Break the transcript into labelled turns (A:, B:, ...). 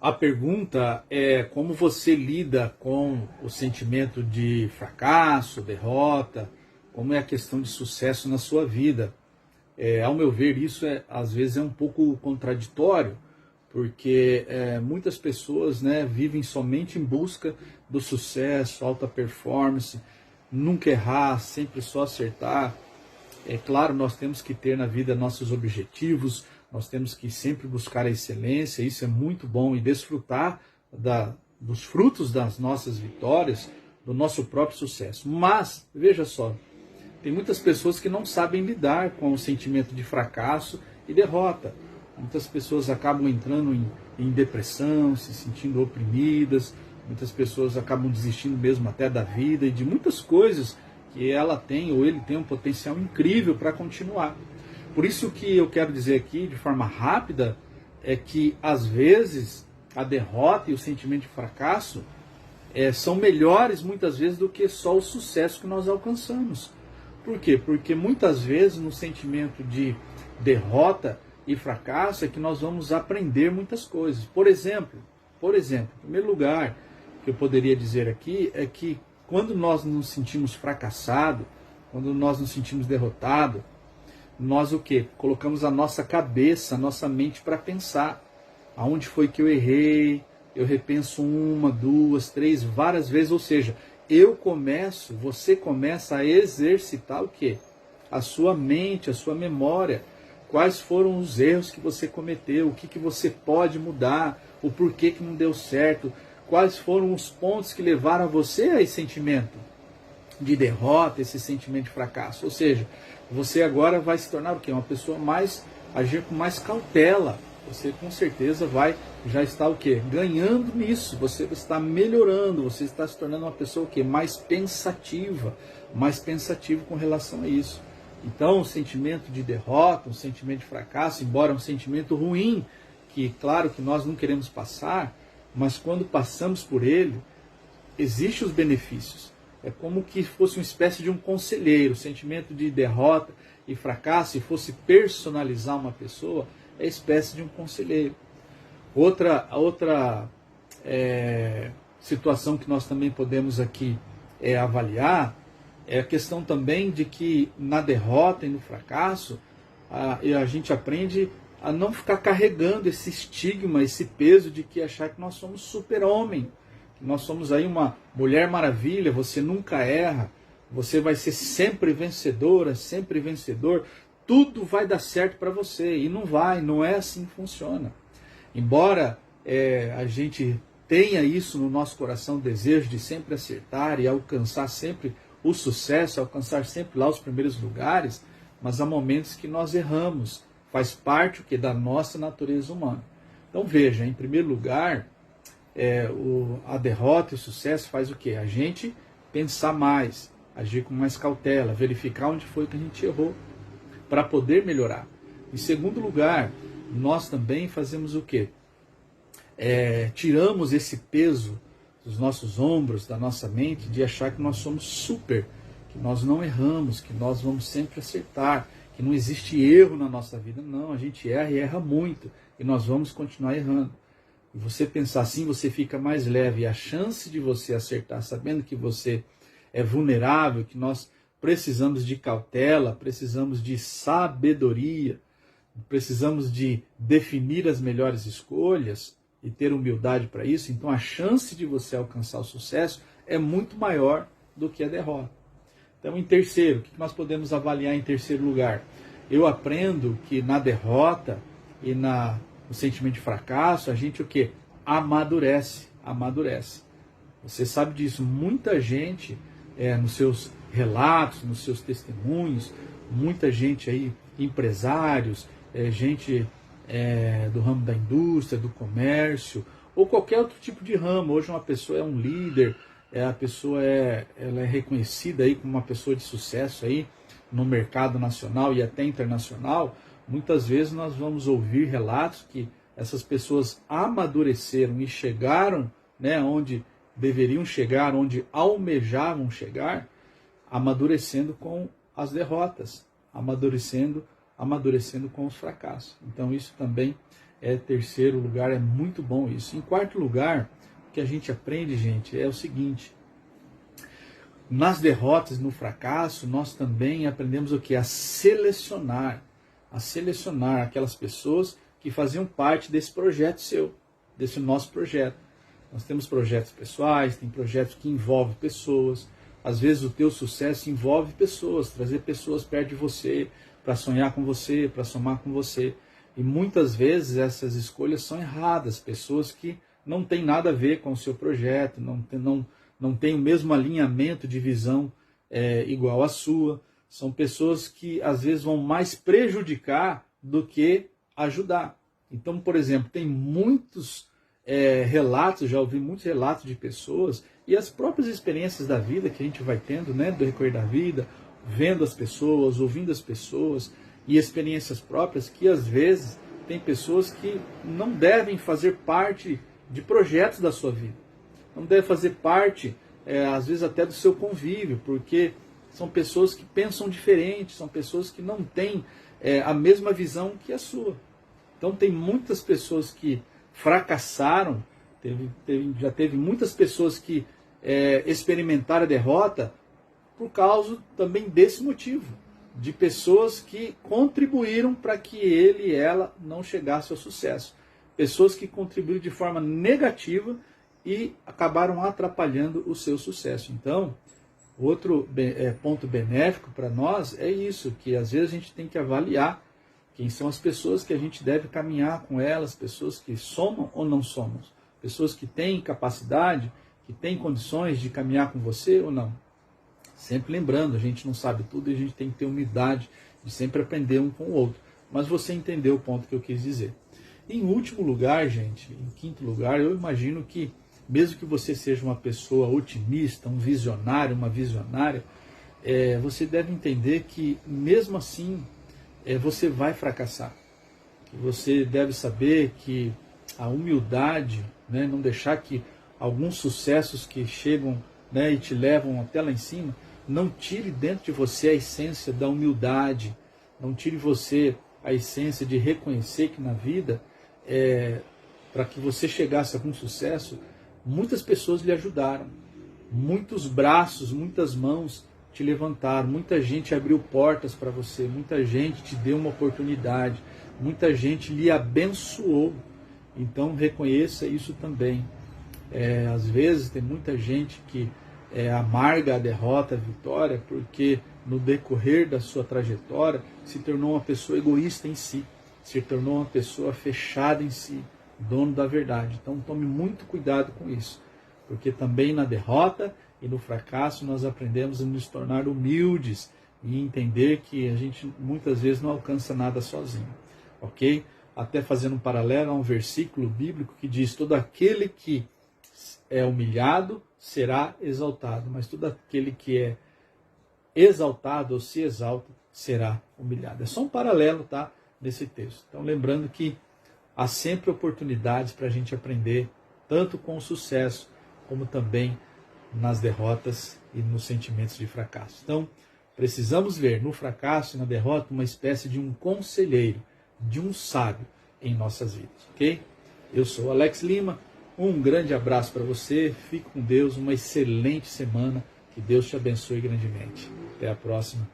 A: A pergunta é como você lida com o sentimento de fracasso, derrota, como é a questão de sucesso na sua vida. Ao meu ver, isso às vezes é um pouco contraditório, porque muitas pessoas, né, vivem somente em busca do sucesso, alta performance, nunca errar, sempre só acertar. É claro, nós temos que ter na vida nossos objetivos, nós temos que sempre buscar a excelência, isso é muito bom, e desfrutar dos frutos das nossas vitórias, do nosso próprio sucesso. Mas, veja só, tem muitas pessoas que não sabem lidar com o sentimento de fracasso e derrota. Muitas pessoas acabam entrando em depressão, se sentindo oprimidas, muitas pessoas acabam desistindo mesmo até da vida e de muitas coisas que ela tem ou ele tem um potencial incrível para continuar. Por isso que eu quero dizer aqui, de forma rápida, é que às vezes a derrota e o sentimento de fracasso são melhores muitas vezes do que só o sucesso que nós alcançamos. Por quê? Porque muitas vezes no sentimento de derrota e fracasso é que nós vamos aprender muitas coisas. Por exemplo, em primeiro lugar, que eu poderia dizer aqui é que quando nós nos sentimos fracassados, quando nós nos sentimos derrotados, nós o quê? Colocamos a nossa cabeça, a nossa mente para pensar. Aonde foi que eu errei? Eu repenso uma, duas, três, várias vezes. Ou seja, você começa a exercitar o quê? A sua mente, a sua memória. Quais foram os erros que você cometeu? O que você pode mudar? O porquê que não deu certo? Quais foram os pontos que levaram a você a esse sentimento de derrota, esse sentimento de fracasso? Ou seja, você agora vai se tornar o quê? Uma pessoa agir com mais cautela. Você com certeza vai já estar o quê? Ganhando nisso. Você está melhorando, você está se tornando uma pessoa o quê? Mais pensativo com relação a isso. Então, o sentimento de derrota, o sentimento de fracasso, embora um sentimento ruim, que claro que nós não queremos passar, mas quando passamos por ele, existem os benefícios. É como que fosse uma espécie de um conselheiro. O sentimento de derrota e fracasso, se fosse personalizar uma pessoa, é espécie de um conselheiro. Outra situação que nós também podemos aqui avaliar é a questão também de que na derrota e no fracasso a gente aprende a não ficar carregando esse estigma, esse peso de que achar que nós somos super-homem, que nós somos aí uma mulher maravilha, você nunca erra, você vai ser sempre vencedora, sempre vencedor, tudo vai dar certo para você. E não é assim que funciona. Embora a gente tenha isso no nosso coração, o desejo de sempre acertar e alcançar sempre o sucesso, alcançar sempre lá os primeiros lugares, mas há momentos que nós erramos, faz parte da nossa natureza humana. Então veja, em primeiro lugar, a derrota e o sucesso faz o quê? A gente pensar mais, agir com mais cautela, verificar onde foi que a gente errou, para poder melhorar. Em segundo lugar, nós também fazemos o quê? Tiramos esse peso dos nossos ombros, da nossa mente, de achar que nós somos super, que nós não erramos, que nós vamos sempre acertar, que não existe erro na nossa vida. Não, a gente erra e erra muito, e nós vamos continuar errando. E você pensar assim, você fica mais leve, e a chance de você acertar, sabendo que você é vulnerável, que nós precisamos de cautela, precisamos de sabedoria, precisamos de definir as melhores escolhas e ter humildade para isso. Então a chance de você alcançar o sucesso é muito maior do que a derrota. Então, em terceiro, o que nós podemos avaliar em terceiro lugar? Eu aprendo que na derrota e no sentimento de fracasso, a gente o quê? Amadurece. Você sabe disso. Muita gente, nos seus relatos, nos seus testemunhos, muita gente aí, empresários, gente do ramo da indústria, do comércio, ou qualquer outro tipo de ramo. Hoje uma pessoa é um líder, a pessoa ela é reconhecida aí como uma pessoa de sucesso aí no mercado nacional e até internacional. Muitas vezes nós vamos ouvir relatos que essas pessoas amadureceram e chegaram, né, onde deveriam chegar, onde almejavam chegar, amadurecendo com as derrotas, amadurecendo com os fracassos. Então isso também terceiro lugar, é muito bom isso. Em quarto lugar, o que a gente aprende, gente, é o seguinte: nas derrotas, no fracasso, nós também aprendemos o que? A selecionar aquelas pessoas que faziam parte desse projeto seu, desse nosso projeto. Nós temos projetos pessoais, tem projetos que envolvem pessoas. Às vezes o teu sucesso envolve pessoas, trazer pessoas perto de você, para sonhar com você, para somar com você. E muitas vezes essas escolhas são erradas, pessoas que não têm nada a ver com o seu projeto, não têm o mesmo alinhamento de visão igual à sua. São pessoas que às vezes vão mais prejudicar do que ajudar. Então, por exemplo, tem muitos relatos, já ouvi muitos relatos de pessoas e as próprias experiências da vida que a gente vai tendo, né, do recorrer da vida, vendo as pessoas, ouvindo as pessoas e experiências próprias, que às vezes tem pessoas que não devem fazer parte de projetos da sua vida, não devem fazer parte, às vezes até do seu convívio, porque são pessoas que pensam diferente, são pessoas que não têm a mesma visão que a sua. Então tem muitas pessoas que fracassaram, já teve muitas pessoas que experimentaram a derrota por causa também desse motivo, de pessoas que contribuíram para que ele e ela não chegassem ao sucesso. Pessoas que contribuíram de forma negativa e acabaram atrapalhando o seu sucesso. Então, outro ponto benéfico para nós é isso, que às vezes a gente tem que avaliar quem são as pessoas que a gente deve caminhar com elas, pessoas que somam ou não somam, pessoas que têm capacidade, que têm condições de caminhar com você ou não. Sempre lembrando, a gente não sabe tudo e a gente tem que ter humildade de sempre aprender um com o outro. Mas você entendeu o ponto que eu quis dizer. Em último lugar, gente, em quinto lugar, eu imagino que, mesmo que você seja uma pessoa otimista, um visionário, uma visionária, você deve entender que, mesmo assim, você vai fracassar. Você deve saber que a humildade, né, não deixar que alguns sucessos que chegam, né, e te levam até lá em cima, não tire dentro de você a essência da humildade, não tire você a essência de reconhecer que na vida, para que você chegasse a algum sucesso, muitas pessoas lhe ajudaram, muitos braços, muitas mãos te levantaram, muita gente abriu portas para você, muita gente te deu uma oportunidade, muita gente lhe abençoou. Então reconheça isso também. Às vezes tem muita gente que amarga a derrota, a vitória, porque no decorrer da sua trajetória se tornou uma pessoa egoísta em si, se tornou uma pessoa fechada em si, dono da verdade. Então tome muito cuidado com isso, porque também na derrota e no fracasso nós aprendemos a nos tornar humildes e entender que a gente muitas vezes não alcança nada sozinho, ok? Até fazendo um paralelo a um versículo bíblico que diz: todo aquele que é humilhado será exaltado, mas todo aquele que é exaltado ou se exalta será humilhado. É só um paralelo, tá, nesse texto. Então lembrando que há sempre oportunidades para a gente aprender, tanto com o sucesso, como também nas derrotas e nos sentimentos de fracasso. Então, precisamos ver no fracasso e na derrota uma espécie de um conselheiro, de um sábio em nossas vidas, ok? Eu sou Alex Lima, um grande abraço para você, fique com Deus, uma excelente semana, que Deus te abençoe grandemente. Até a próxima.